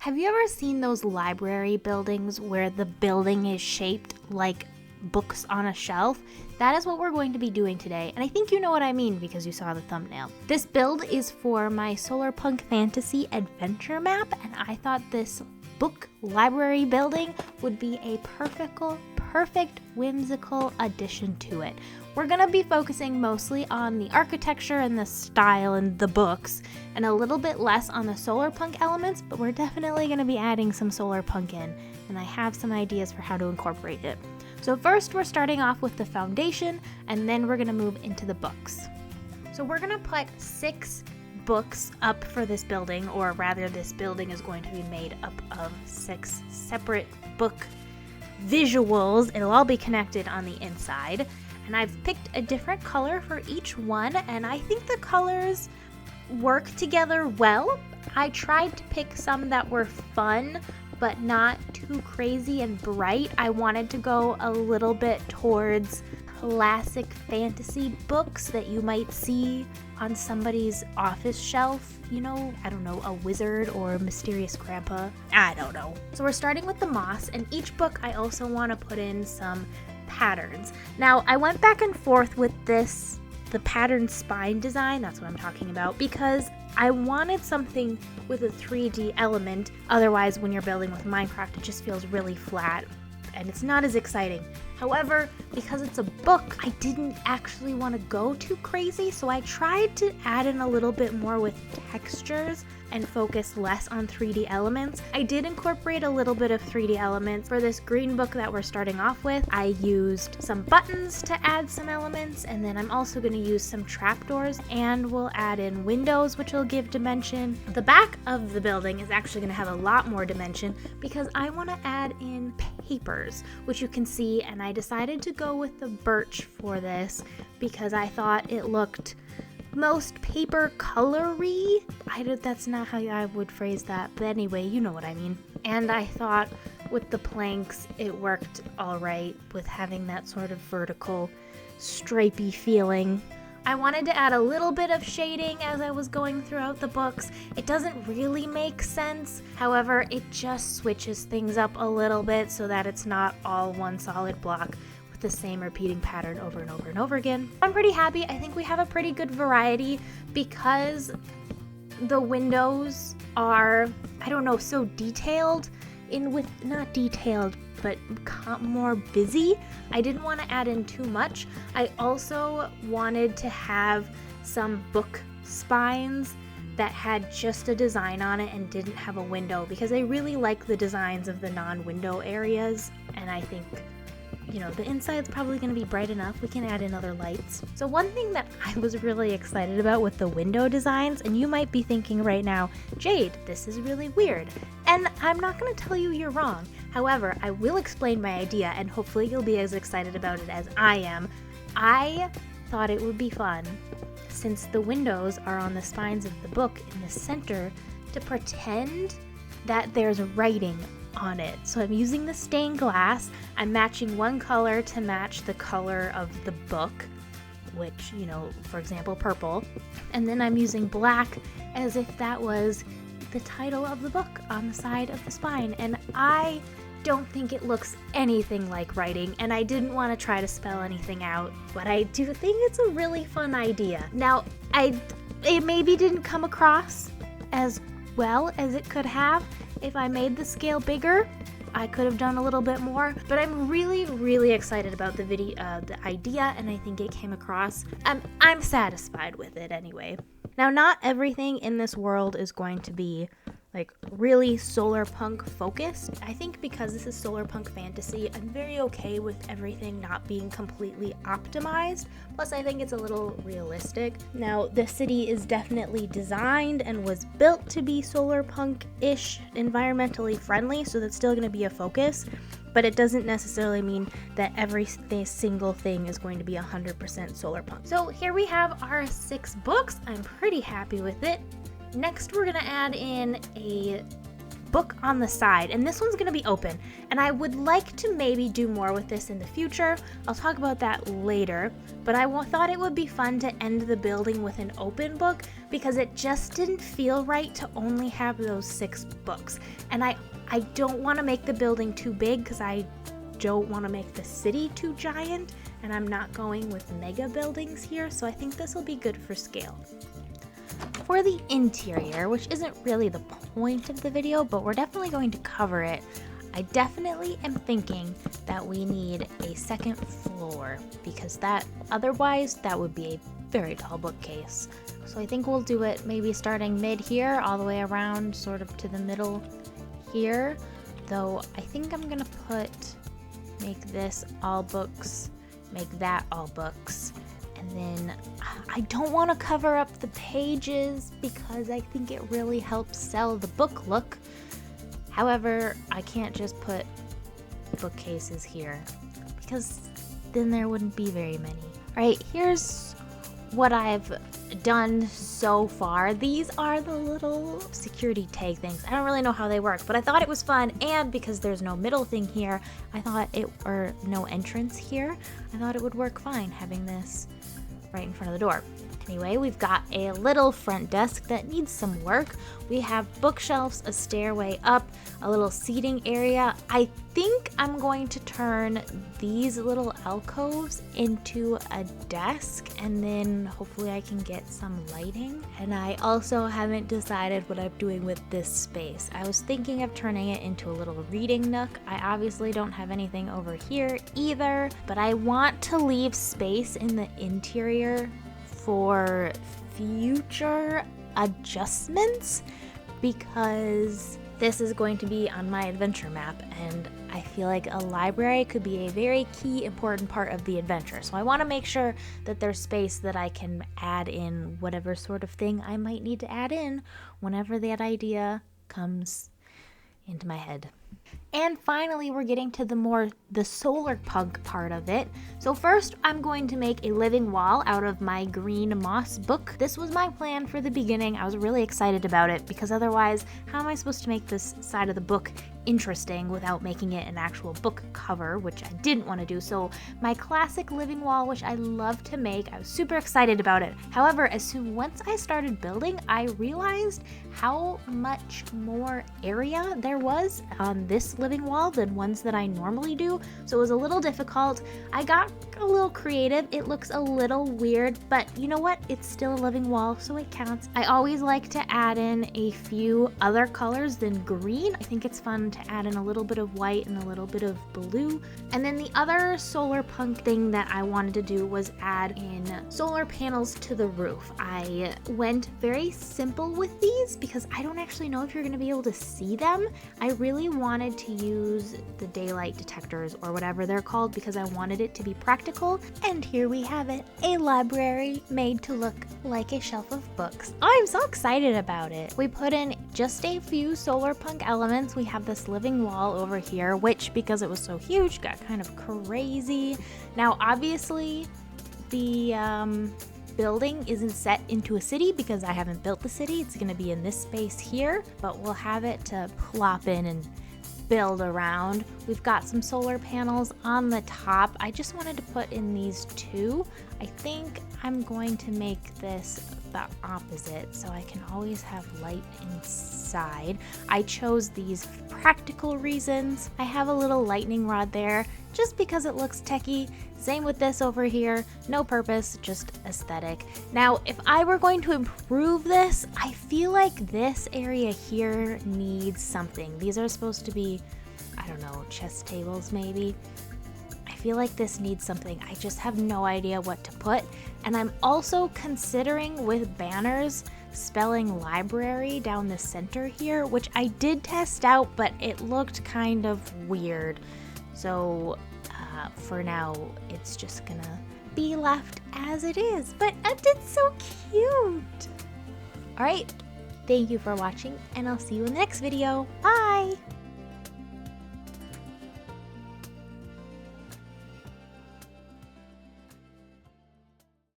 Have you ever seen those library buildings where the building is shaped like books on a shelf? That is what we're going to be doing today, and I think you know what I mean because you saw the thumbnail. This build is for my Solarpunk Fantasy Adventure map, and I thought this book library building would be a perfect whimsical addition to it. We're gonna be focusing mostly on the architecture and the style and the books, and a little bit less on the Solarpunk elements, but we're definitely gonna be adding some Solarpunk in, and I have some ideas for how to incorporate it. So first we're starting off with the foundation, and then we're gonna move into the books. So we're gonna put 6 books up for this building, or rather this building is going to be made up of 6 separate book visuals. It'll all be connected on the inside, and I've picked a different color for each one, and I think the colors work together well. I tried to pick some that were fun but not too crazy and bright. I wanted to go a little bit towards classic fantasy books that you might see on somebody's office shelf. You know, I don't know, a wizard or a mysterious grandpa. I don't know. So we're starting with the moss, and each book I also want to put in some patterns. Now, I went back and forth with the pattern spine design, that's what I'm talking about, because I wanted something with a 3D element. Otherwise, when you're building with Minecraft, it just feels really flat and it's not as exciting. However, because it's a book, I didn't actually want to go too crazy, so I tried to add in a little bit more with textures and focus less on 3D elements. I did incorporate a little bit of 3D elements. For this green book that we're starting off with, I used some buttons to add some elements, and then I'm also going to use some trapdoors, and we'll add in windows, which will give dimension. The back of the building is actually going to have a lot more dimension because I want to add in papers, which you can see, and I decided to go with the birch for this because I thought it looked most paper colory. That's not how I would phrase that, but anyway, you know what I mean. And I thought with the planks it worked all right with having that sort of vertical stripey feeling. I wanted to add a little bit of shading as I was going throughout the books. It doesn't really make sense, however, it just switches things up a little bit so that it's not all one solid block the same repeating pattern over and over and over again. I'm pretty happy. I think we have a pretty good variety because the windows are, I don't know, so detailed not detailed, but more busy. I didn't want to add in too much. I also wanted to have some book spines that had just a design on it and didn't have a window because I really like the designs of the non-window areas, and I think the inside's probably going to be bright enough. We can add in other lights. So one thing that I was really excited about with the window designs, and you might be thinking right now, Jade, this is really weird. And I'm not going to tell you you're wrong. However, I will explain my idea, and hopefully you'll be as excited about it as I am. I thought it would be fun, since the windows are on the spines of the book in the center, to pretend that there's writing on it. So I'm using the stained glass. I'm matching one color to match the color of the book, which, for example, purple. And then I'm using black as if that was the title of the book on the side of the spine. And I don't think it looks anything like writing, and I didn't want to try to spell anything out, but I do think it's a really fun idea. Now, it maybe didn't come across as well as it could have. If I made the scale bigger, I could have done a little bit more, but I'm really, really excited about the idea, and I think it came across. I'm satisfied with it anyway. Now, not everything in this world is going to be really Solarpunk focused. I think because this is Solarpunk Fantasy, I'm very okay with everything not being completely optimized. Plus, I think it's a little realistic. Now, the city is definitely designed and was built to be Solarpunk-ish, environmentally friendly, so that's still going to be a focus. But it doesn't necessarily mean that every single thing is going to be 100% Solarpunk. So here we have our 6 books. I'm pretty happy with it. Next, we're going to add in a book on the side, and this one's gonna be open. And I would like to maybe do more with this in the future. I'll talk about that later, but I thought it would be fun to end the building with an open book because it just didn't feel right to only have those 6 books. And I don't want to make the building too big because I don't want to make the city too giant, and I'm not going with mega buildings here, so I think this will be good for scale. For the interior, which isn't really the point of the video, but we're definitely going to cover it, I definitely am thinking that we need a second floor because otherwise that would be a very tall bookcase. So I think we'll do it maybe starting mid here all the way around sort of to the middle here, though I think I'm gonna make this all books, make that all books, and then I don't want to cover up the pages because I think it really helps sell the book look. However, I can't just put bookcases here because then there wouldn't be very many. All right, here's what I've done so far. These are the little security tag things. I don't really know how they work, but I thought it was fun, and because there's no middle thing here, or no entrance here, I thought it would work fine having this right in front of the door. Anyway, we've got a little front desk that needs some work. We have bookshelves, a stairway up, a little seating area. I think I'm going to turn these little alcoves into a desk, and then hopefully I can get some lighting. And I also haven't decided what I'm doing with this space. I was thinking of turning it into a little reading nook. I obviously don't have anything over here either, but I want to leave space in the interior for future adjustments because this is going to be on my adventure map, and I feel like a library could be a very key important part of the adventure. So I want to make sure that there's space that I can add in whatever sort of thing I might need to add in whenever that idea comes into my head. And finally, we're getting to the Solarpunk part of it. So first, I'm going to make a living wall out of my green moss book. This was my plan for the beginning. I was really excited about it because otherwise, how am I supposed to make this side of the book interesting without making it an actual book cover, which I didn't want to do. So my classic living wall, which I love to make, I was super excited about it. However, once I started building, I realized how much more area there was on this living wall than ones that I normally do. So it was a little difficult. I got a little creative. It looks a little weird, but you know what? It's still a living wall, so it counts. I always like to add in a few other colors than green. I think it's fun to add in a little bit of white and a little bit of blue. And then the other Solarpunk thing that I wanted to do was add in solar panels to the roof. I went very simple with these because I don't actually know if you're going to be able to see them. I really wanted to use the daylight detectors or whatever they're called because I wanted it to be practical. And here we have it, a library made to look like a shelf of books. Oh, I'm so excited about it. We put in just a few Solarpunk elements. We have this living wall over here, which because it was so huge got kind of crazy. Now obviously the building isn't set into a city because I haven't built the city. It's going to be in this space here, but we'll have it to plop in and build around. We've got some solar panels on the top. I just wanted to put in these two. I think I'm going to make this the opposite so I can always have light inside. I chose these for practical reasons. I have a little lightning rod there just because it looks techie. Same with this over here. No purpose, just aesthetic. Now, if I were going to improve this, I feel like this area here needs something. These are supposed to be, I don't know, chess tables maybe. I feel like this needs something. I just have no idea what to put. And I'm also considering with banners spelling library down the center here, which I did test out, but it looked kind of weird. So for now, it's just gonna be left as it is. But it's so cute. All right, thank you for watching, and I'll see you in the next video. Bye.